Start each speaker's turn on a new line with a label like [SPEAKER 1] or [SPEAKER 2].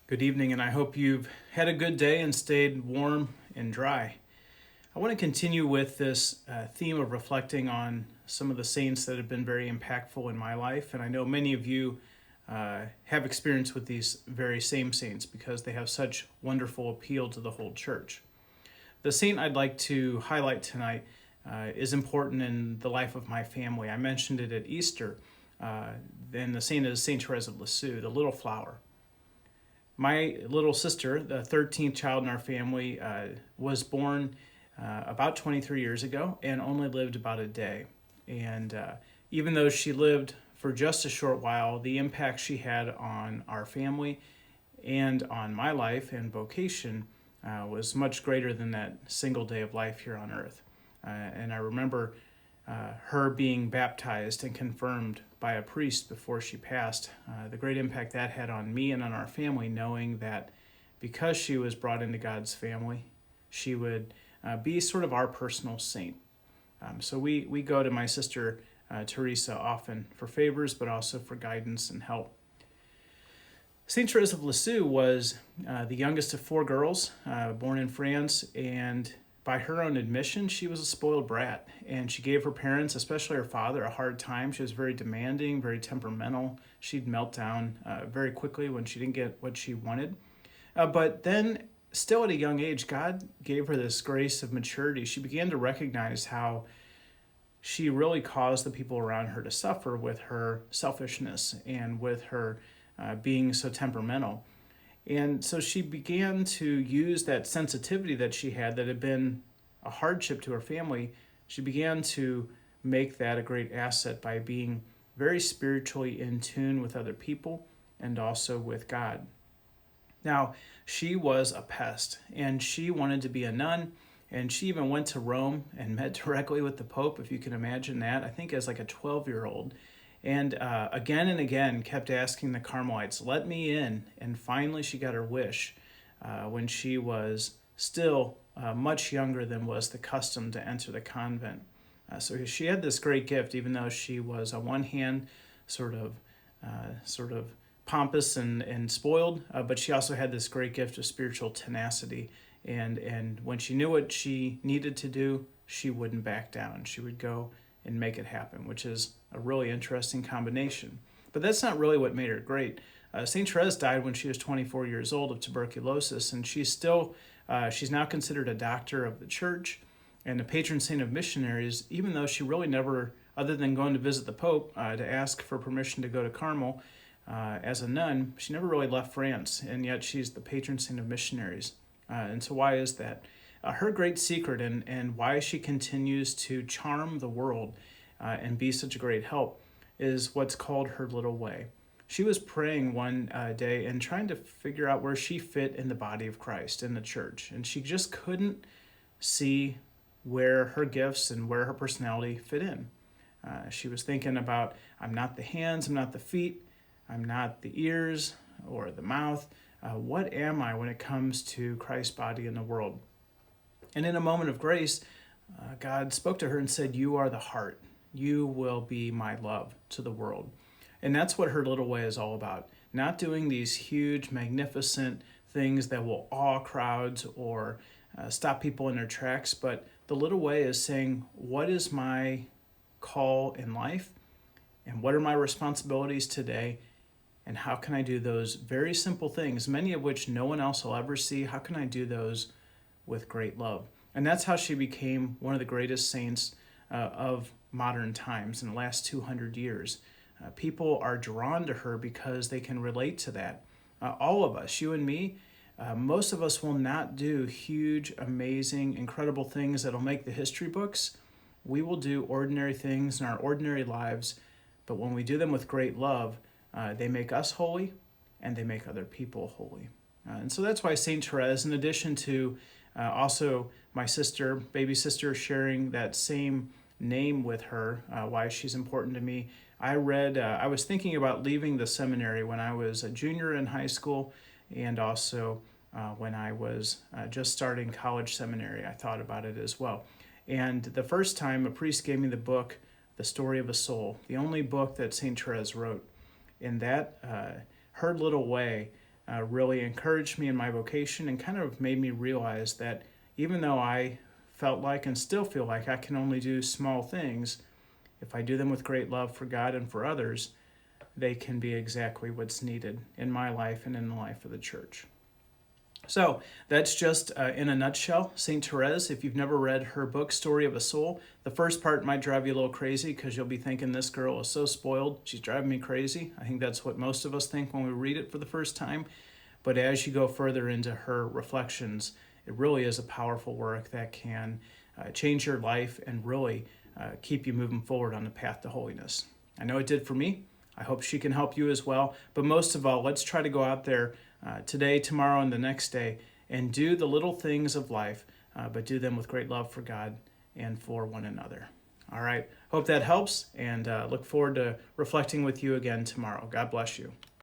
[SPEAKER 1] Good evening, and I hope you've had a good day and stayed warm and dry. I want to continue with this theme of reflecting on some of the saints that have been very impactful in my life, and I know many of you have experience with these very same saints because they have such wonderful appeal to the whole church. The saint I'd like to highlight tonight is important in the life of my family. I mentioned it at Easter, and the saint is Saint Therese of Lisieux, the little flower. My little sister, the 13th child in our family, was born about 23 years ago and only lived about a day. And even though she lived for just a short while, the impact she had on our family and on my life and vocation was much greater than that single day of life here on earth. And I remember her being baptized and confirmed by a priest before she passed, the great impact that had on me and on our family, knowing that because she was brought into God's family, she would be sort of our personal saint. So we go to my sister Therese often for favors, but also for guidance and help. Saint Therese of Lisieux was the youngest of four girls, born in France, and by her own admission, she was a spoiled brat, and she gave her parents, especially her father, a hard time. She was very demanding, very temperamental. She'd melt down very quickly when she didn't get what she wanted. But then, still at a young age, God gave her this grace of maturity. She began to recognize how she really caused the people around her to suffer with her selfishness and with her being so temperamental. And so she began to use that sensitivity that she had that had been a hardship to her family. She began to make that a great asset by being very spiritually in tune with other people and also with God. Now, she was a pest, and she wanted to be a nun, and she even went to Rome and met directly with the Pope, if you can imagine that, I think as like a 12-year-old. And again kept asking the Carmelites, let me in. And finally she got her wish when she was still much younger than was the custom to enter the convent. So she had this great gift, even though she was on one hand sort of pompous and spoiled, but she also had this great gift of spiritual tenacity. And when she knew what she needed to do, she wouldn't back down. She would go and make it happen, which is a really interesting combination. But that's not really what made her great. St. Therese died when she was 24 years old of tuberculosis, and she's now considered a doctor of the church and a patron saint of missionaries, even though she really never, other than going to visit the Pope to ask for permission to go to Carmel as a nun, she never really left France, and yet she's the patron saint of missionaries. And so why is that? Her great secret and why she continues to charm the world and be such a great help is what's called her little way. She was praying one day and trying to figure out where she fit in the body of Christ, in the church. And she just couldn't see where her gifts and where her personality fit in. She was thinking about, I'm not the hands, I'm not the feet, I'm not the ears or the mouth. What am I when it comes to Christ's body in the world? And in a moment of grace, God spoke to her and said, you are the heart. You will be my love to the world. And that's what her little way is all about. Not doing these huge, magnificent things that will awe crowds or stop people in their tracks, but the little way is saying, what is my call in life? And what are my responsibilities today? And how can I do those very simple things, many of which no one else will ever see? How can I do those with great love? And that's how she became one of the greatest saints of modern times in the last 200 years. People are drawn to her because they can relate to that. All of us, you and me, most of us will not do huge, amazing, incredible things that'll make the history books. We will do ordinary things in our ordinary lives, but when we do them with great love, they make us holy and they make other people holy. And so that's why St. Therese, in addition to also my sister, baby sister, sharing that same name with her, why she's important to me. I was thinking about leaving the seminary when I was a junior in high school, and also when I was just starting college seminary. I thought about it as well. And the first time a priest gave me the book, The Story of a Soul, the only book that St. Therese wrote. In that, her little way really encouraged me in my vocation and kind of made me realize that even though I felt like and still feel like I can only do small things, if I do them with great love for God and for others, they can be exactly what's needed in my life and in the life of the church. So that's just in a nutshell, St. Therese. If you've never read her book, Story of a Soul, the first part might drive you a little crazy because you'll be thinking this girl is so spoiled. She's driving me crazy. I think that's what most of us think when we read it for the first time. But as you go further into her reflections, it really is a powerful work that can change your life and really keep you moving forward on the path to holiness. I know it did for me. I hope she can help you as well. But most of all, let's try to go out there today, tomorrow, and the next day and do the little things of life, but do them with great love for God and for one another. All right. Hope that helps, and look forward to reflecting with you again tomorrow. God bless you.